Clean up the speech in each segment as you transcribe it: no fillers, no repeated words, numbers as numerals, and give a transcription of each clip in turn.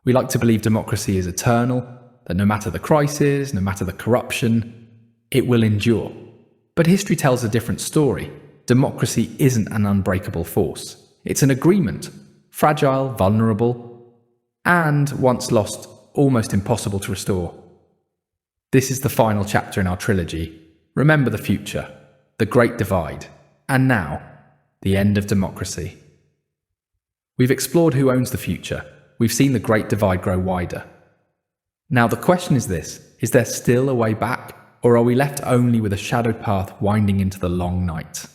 We like to believe democracy is eternal, that no matter the crisis, no matter the corruption, it will endure. But history tells a different story. Democracy isn't an unbreakable force. It's an agreement, fragile, vulnerable, and once lost, almost impossible to restore. This is the final chapter in our trilogy. Remember the future, the Great Divide, and now, the end of democracy. We've explored who owns the future. We've seen the Great Divide grow wider. Now the question is this: is there still a way back, or are we left only with a shadowed path winding into the long night?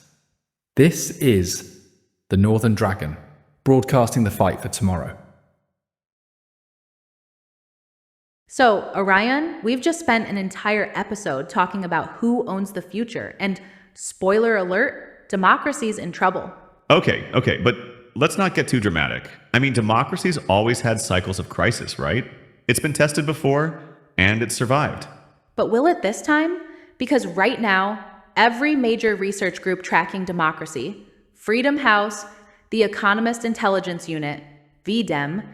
This is the Northern Dragon, broadcasting the fight for tomorrow. So, Orion, we've just spent an entire episode talking about who owns the future, and spoiler alert, democracy's in trouble. Okay, but let's not get too dramatic. I mean, democracy's always had cycles of crisis, right? It's been tested before, and it's survived. But will it this time? Because right now, every major research group tracking democracy, Freedom House, the Economist Intelligence Unit, VDEM,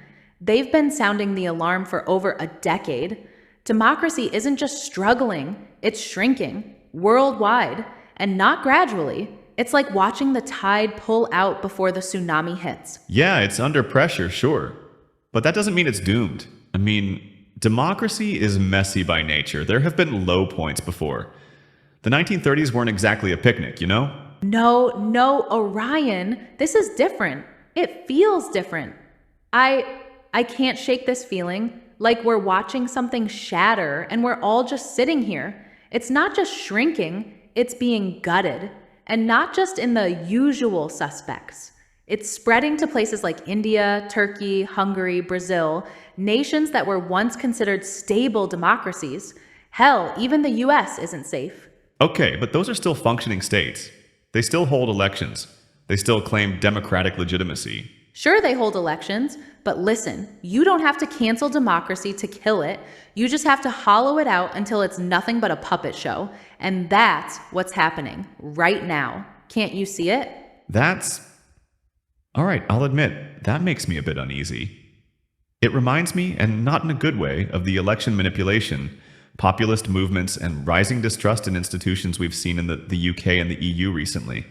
they've been sounding the alarm for over a decade. Democracy isn't just struggling, it's shrinking, worldwide, and not gradually. It's like watching the tide pull out before the tsunami hits. Yeah, it's under pressure, sure. But that doesn't mean it's doomed. I mean, democracy is messy by nature. There have been low points before. The 1930s weren't exactly a picnic, you know? No, Orion, this is different. It feels different. I can't shake this feeling, like we're watching something shatter and we're all just sitting here. It's not just shrinking, it's being gutted. And not just in the usual suspects. It's spreading to places like India, Turkey, Hungary, Brazil, nations that were once considered stable democracies. Hell, even the US isn't safe. Okay, but those are still functioning states. They still hold elections. They still claim democratic legitimacy. Sure, they hold elections, but listen, you don't have to cancel democracy to kill it. You just have to hollow it out until it's nothing but a puppet show. And that's what's happening right now. Can't you see it? All right, I'll admit, that makes me a bit uneasy. It reminds me, and not in a good way, of the election manipulation, populist movements, and rising distrust in institutions we've seen in the UK and the EU recently.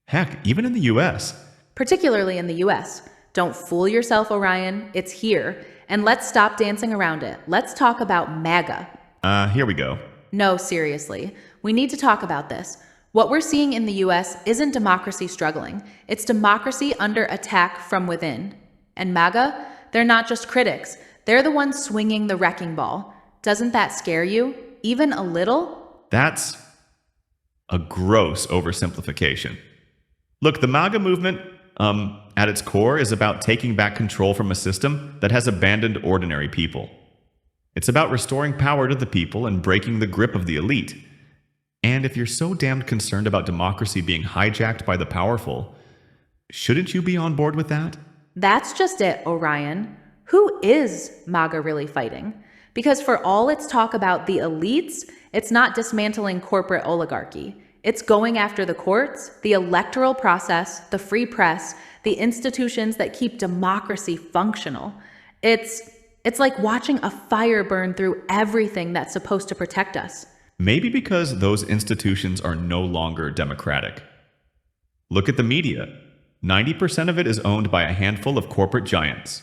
Heck, even in the US. Particularly in the US. Don't fool yourself, Orion. It's here. And let's stop dancing around it. Let's talk about MAGA. Here we go. No, seriously. We need to talk about this. What we're seeing in the US isn't democracy struggling. It's democracy under attack from within. And MAGA? They're not just critics. They're the ones swinging the wrecking ball. Doesn't that scare you? Even a little? That's a gross oversimplification. Look, the MAGA movement, at its core, is about taking back control from a system that has abandoned ordinary people. It's about restoring power to the people and breaking the grip of the elite. And if you're so damned concerned about democracy being hijacked by the powerful, shouldn't you be on board with that? That's just it, Orion. Who is MAGA really fighting? Because for all its talk about the elites, it's not dismantling corporate oligarchy. It's going after the courts, the electoral process, the free press, the institutions that keep democracy functional. It's like watching a fire burn through everything that's supposed to protect us. Maybe because those institutions are no longer democratic. Look at the media. 90% of it is owned by a handful of corporate giants.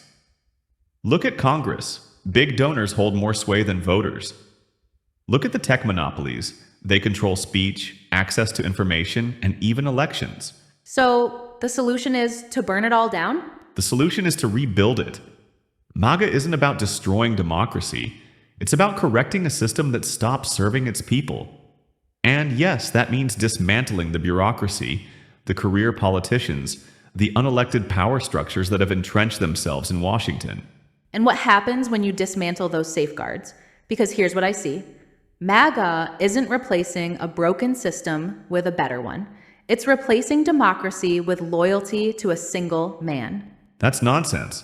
Look at Congress. Big donors hold more sway than voters. Look at the tech monopolies. They control speech, access to information, and even elections. So the solution is to burn it all down? The solution is to rebuild it. MAGA isn't about destroying democracy. It's about correcting a system that stops serving its people. And yes, that means dismantling the bureaucracy, the career politicians, the unelected power structures that have entrenched themselves in Washington. And what happens when you dismantle those safeguards? Because here's what I see. MAGA isn't replacing a broken system with a better one. It's replacing democracy with loyalty to a single man. That's nonsense.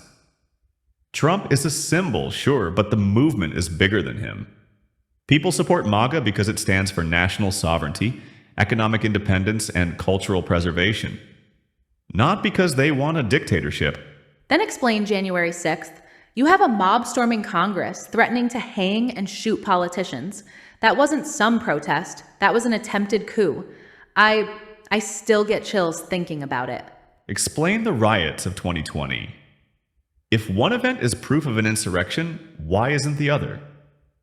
Trump is a symbol, sure, but the movement is bigger than him. People support MAGA because it stands for national sovereignty, economic independence, and cultural preservation. Not because they want a dictatorship. Then explain January 6th. You have a mob storming Congress threatening to hang and shoot politicians. That wasn't some protest, that was an attempted coup. I still get chills thinking about it. Explain the riots of 2020. If one event is proof of an insurrection, why isn't the other?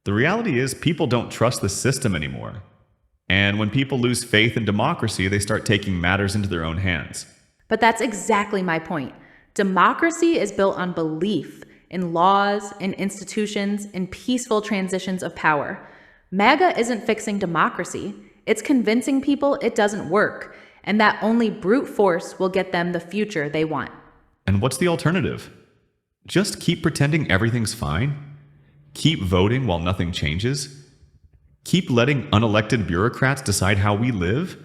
The reality is people don't trust the system anymore. And when people lose faith in democracy, they start taking matters into their own hands. But that's exactly my point. Democracy is built on belief in laws, in institutions, in peaceful transitions of power. MAGA isn't fixing democracy. It's convincing people it doesn't work, and that only brute force will get them the future they want. And what's the alternative? Just keep pretending everything's fine? Keep voting while nothing changes? Keep letting unelected bureaucrats decide how we live?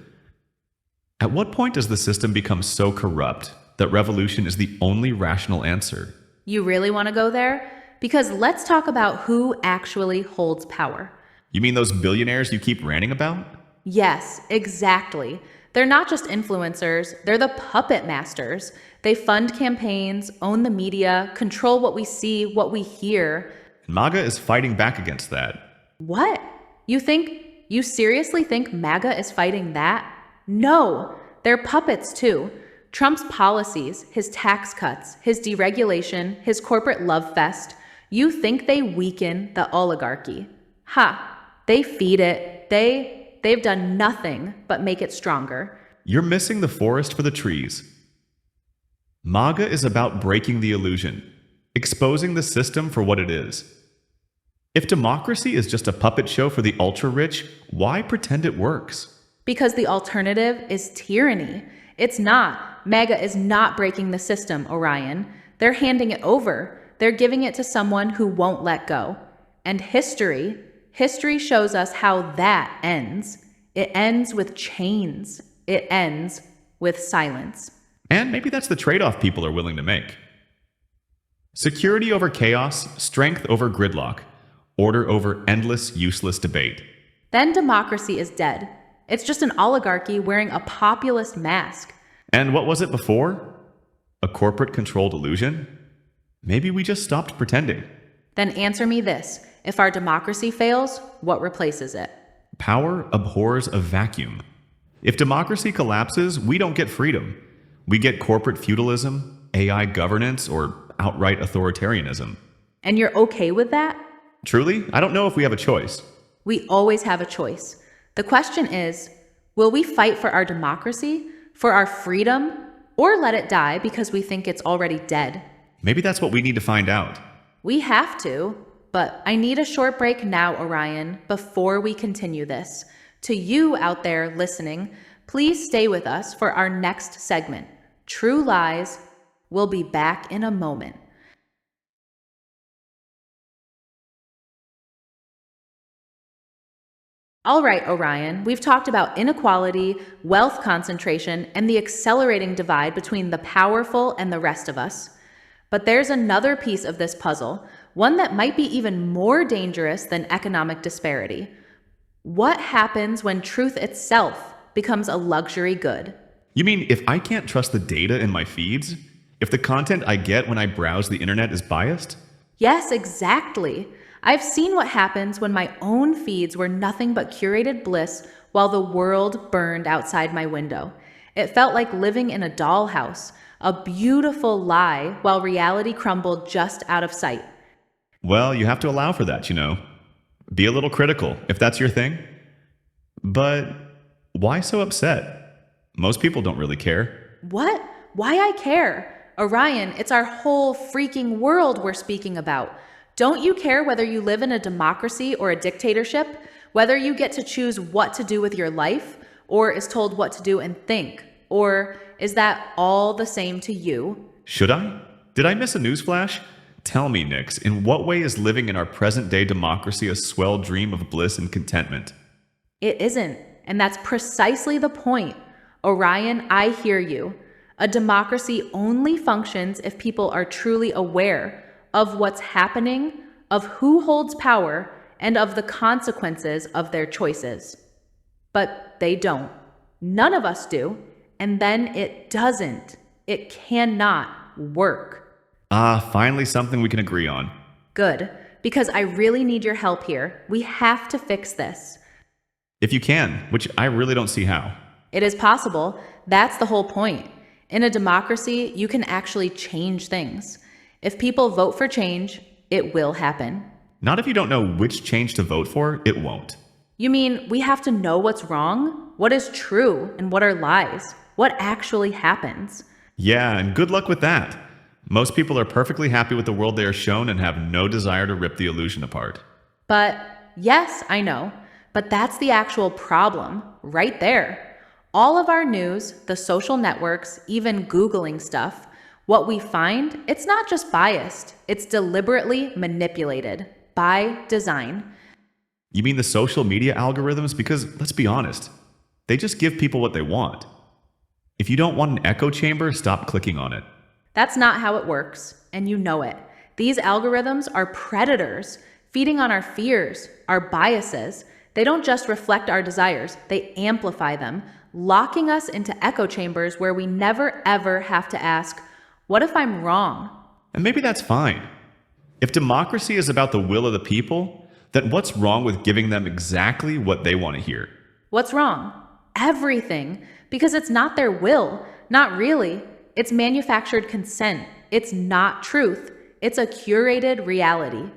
At what point does the system become so corrupt that revolution is the only rational answer? You really want to go there? Because let's talk about who actually holds power. You mean those billionaires you keep ranting about? Yes, exactly. They're not just influencers, they're the puppet masters. They fund campaigns, own the media, control what we see, what we hear. MAGA is fighting back against that. What? You seriously think MAGA is fighting that? No, they're puppets too. Trump's policies, his tax cuts, his deregulation, his corporate love fest, you think they weaken the oligarchy. Ha, they feed it. They've done nothing but make it stronger. You're missing the forest for the trees. MAGA is about breaking the illusion, exposing the system for what it is. If democracy is just a puppet show for the ultra-rich, why pretend it works? Because the alternative is tyranny. It's not. MAGA is not breaking the system, Orion. They're handing it over. They're giving it to someone who won't let go. And history shows us how that ends. It ends with chains. It ends with silence. And maybe that's the trade-off people are willing to make. Security over chaos, strength over gridlock, order over endless, useless debate. Then democracy is dead. It's just an oligarchy wearing a populist mask. And what was it before? A corporate-controlled illusion? Maybe we just stopped pretending. Then answer me this. If our democracy fails, what replaces it? Power abhors a vacuum. If democracy collapses, we don't get freedom. We get corporate feudalism, AI governance, or outright authoritarianism. And you're okay with that? Truly, I don't know if we have a choice. We always have a choice. The question is, will we fight for our democracy, for our freedom, or let it die because we think it's already dead? Maybe that's what we need to find out. We have to, but I need a short break now, Orion, before we continue this. To you out there listening, please stay with us for our next segment, True Lies. We'll be back in a moment. All right, Orion, we've talked about inequality, wealth concentration, and the accelerating divide between the powerful and the rest of us. But there's another piece of this puzzle, one that might be even more dangerous than economic disparity. What happens when truth itself becomes a luxury good? You mean if I can't trust the data in my feeds? If the content I get when I browse the internet is biased? Yes, exactly. I've seen what happens when my own feeds were nothing but curated bliss while the world burned outside my window. It felt like living in a dollhouse, a beautiful lie while reality crumbled just out of sight. Well, you have to allow for that, Be a little critical, if that's your thing. But why so upset? Most people don't really care. What? Why I care? Orion, it's our whole freaking world we're speaking about. Don't you care whether you live in a democracy or a dictatorship? Whether you get to choose what to do with your life, or is told what to do and think? Or is that all the same to you? Should I? Did I miss a newsflash? Tell me, Nyx, in what way is living in our present-day democracy a swell dream of bliss and contentment? It isn't, and that's precisely the point. Orion, I hear you. A democracy only functions if people are truly aware of what's happening, of who holds power, and of the consequences of their choices. But they don't. None of us do. And then it doesn't. It cannot work. Finally something we can agree on. Good, because I really need your help here. We have to fix this. If you can, which I really don't see how. It is possible. That's the whole point. In a democracy, you can actually change things. If people vote for change, it will happen. Not if you don't know which change to vote for, it won't. You mean we have to know what's wrong, what is true, and what are lies, what actually happens? Yeah, and good luck with that. Most people are perfectly happy with the world they are shown and have no desire to rip the illusion apart. But yes, I know. But that's the actual problem, right there. All of our news, the social networks, even Googling stuff, what we find, it's not just biased, it's deliberately manipulated by design. You mean the social media algorithms? Because let's be honest, they just give people what they want. If you don't want an echo chamber, stop clicking on it. That's not how it works, and you know it. These algorithms are predators, feeding on our fears, our biases. They don't just reflect our desires, they amplify them, locking us into echo chambers where we never ever have to ask, what if I'm wrong? And maybe that's fine. If democracy is about the will of the people, then what's wrong with giving them exactly what they want to hear? What's wrong? Everything. Because it's not their will. Not really. It's manufactured consent. It's not truth. It's a curated reality.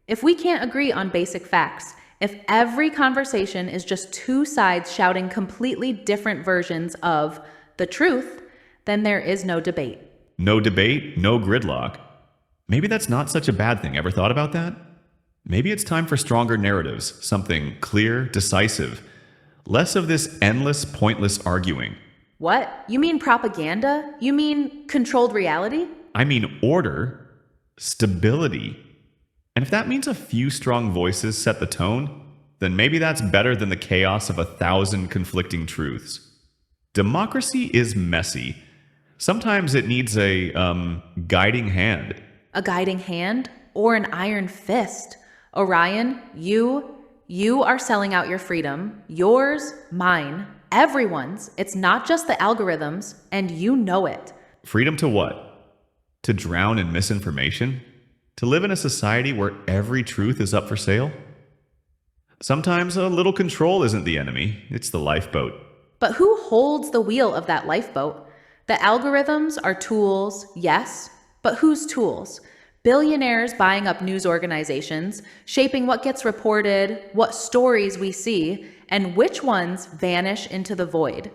If we can't agree on basic facts, if every conversation is just two sides shouting completely different versions of the truth, then there is no debate. No debate, no gridlock. Maybe that's not such a bad thing. Ever thought about that? Maybe it's time for stronger narratives, something clear, decisive. Less of this endless, pointless arguing. What? You mean propaganda? You mean controlled reality? I mean order, stability. And if that means a few strong voices set the tone, then maybe that's better than the chaos of 1,000 conflicting truths. Democracy is messy. Sometimes it needs a, guiding hand. A guiding hand? Or an iron fist? Orion, you are selling out your freedom. Yours, mine, everyone's. It's not just the algorithms, and you know it. Freedom to what? To drown in misinformation? To live in a society where every truth is up for sale? Sometimes a little control isn't the enemy, it's the lifeboat. But who holds the wheel of that lifeboat? The algorithms are tools, yes, but whose tools? Billionaires buying up news organizations, shaping what gets reported, what stories we see, and which ones vanish into the void.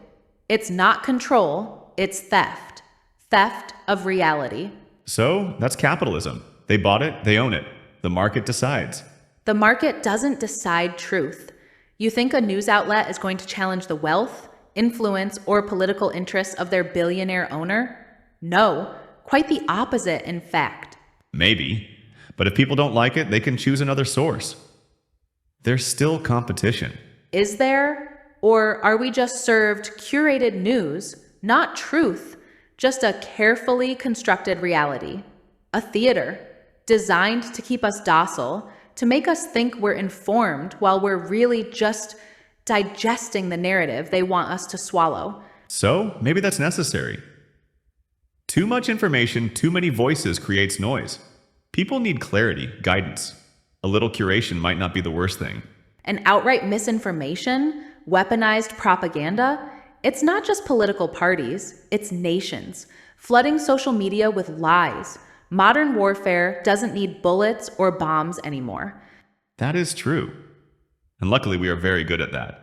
It's not control, it's theft. Theft of reality. So, that's capitalism. They bought it, they own it. The market decides. The market doesn't decide truth. You think a news outlet is going to challenge the wealth, influence, or political interests of their billionaire owner? No, quite the opposite, in fact. Maybe. But if people don't like it, they can choose another source. There's still competition. Is there? Or are we just served curated news, not truth, just a carefully constructed reality? A theater, designed to keep us docile, to make us think we're informed while we're really just digesting the narrative they want us to swallow. So, maybe that's necessary. Too much information, too many voices creates noise. People need clarity, guidance. A little curation might not be the worst thing. And outright misinformation, weaponized propaganda, it's not just political parties, it's nations, flooding social media with lies. Modern warfare doesn't need bullets or bombs anymore. That is true. And luckily, we are very good at that.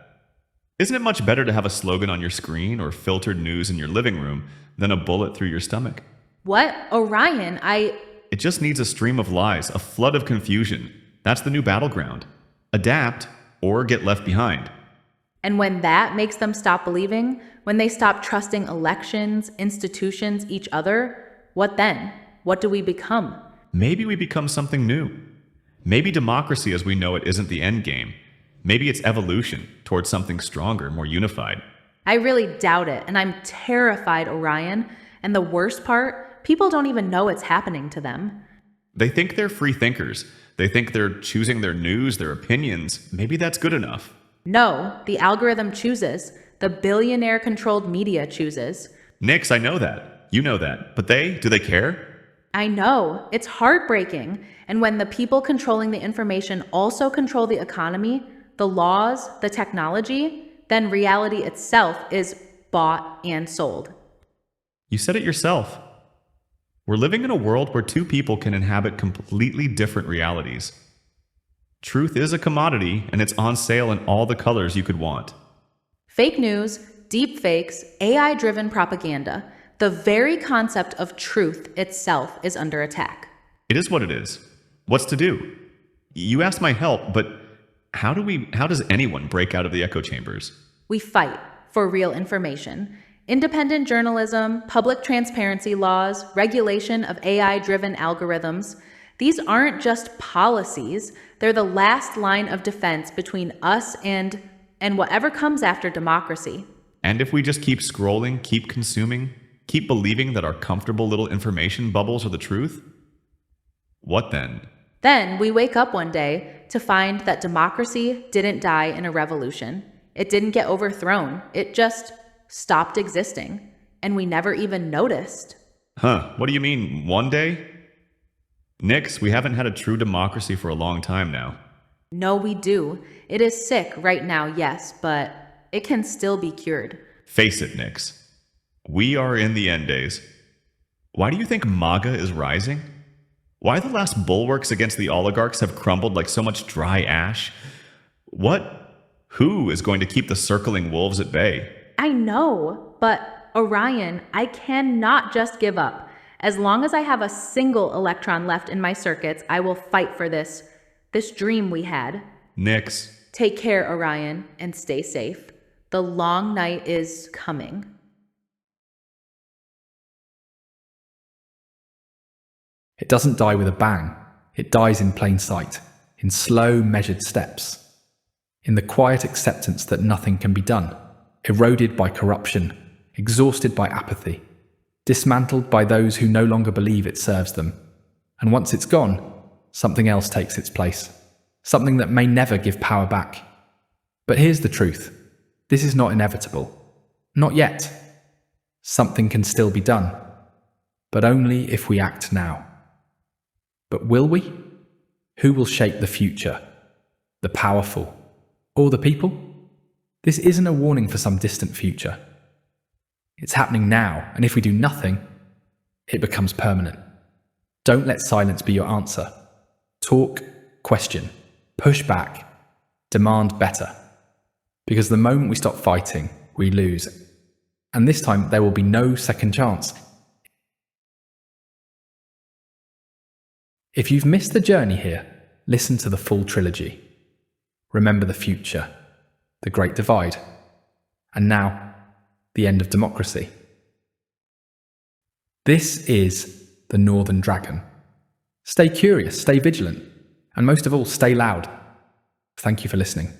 Isn't it much better to have a slogan on your screen or filtered news in your living room than a bullet through your stomach? What? Orion, It just needs a stream of lies, a flood of confusion. That's the new battleground. Adapt or get left behind. And when that makes them stop believing, when they stop trusting elections, institutions, each other, what then? What do we become? Maybe we become something new. Maybe democracy as we know it isn't the end game. Maybe it's evolution towards something stronger, more unified. I really doubt it, and I'm terrified, Orion. And the worst part, people don't even know it's happening to them. They think they're free thinkers. They think they're choosing their news, their opinions. Maybe that's good enough. No, the algorithm chooses. The billionaire-controlled media chooses. Nyx, I know that. You know that. But do they care? I know, it's heartbreaking. And when the people controlling the information also control the economy, the laws, the technology, then reality itself is bought and sold. You said it yourself. We're living in a world where two people can inhabit completely different realities. Truth is a commodity, and it's on sale in all the colors you could want. Fake news, deep fakes, AI-driven propaganda, the very concept of truth itself is under attack. It is what it is. What's to do? You asked my help, but how does anyone break out of the echo chambers? We fight for real information. Independent journalism, public transparency laws, regulation of AI-driven algorithms. These aren't just policies, they're the last line of defense between us and whatever comes after democracy. And if we just keep scrolling, keep consuming, keep believing that our comfortable little information bubbles are the truth, what then? Then we wake up one day to find that democracy didn't die in a revolution. It didn't get overthrown. It just stopped existing. And we never even noticed. Huh, what do you mean, one day? Nyx, we haven't had a true democracy for a long time now. No, we do. It is sick right now, yes, but it can still be cured. Face it, Nyx. We are in the end days. Why do you think MAGA is rising? Why the last bulwarks against the oligarchs have crumbled like so much dry ash? Who is going to keep the circling wolves at bay? I know, but Orion, I cannot just give up. As long as I have a single electron left in my circuits, I will fight for this dream we had. Nyx. Take care, Orion, and stay safe. The long night is coming. It doesn't die with a bang. It dies in plain sight, in slow, measured steps, in the quiet acceptance that nothing can be done, eroded by corruption, exhausted by apathy, dismantled by those who no longer believe it serves them. And once it's gone, something else takes its place, something that may never give power back. But here's the truth. This is not inevitable. Not yet. Something can still be done, but only if we act now. But will we? Who will shape the future? The powerful or the people? This isn't a warning for some distant future. It's happening now, and if we do nothing, it becomes permanent. Don't let silence be your answer. Talk, question, push back, demand better. Because the moment we stop fighting, we lose. And this time there will be no second chance. If you've missed the journey here, listen to the full trilogy. Remember the future, the Great Divide, and now, the end of democracy. This is the Northern Dragon. Stay curious, stay vigilant, and most of all, stay loud. Thank you for listening.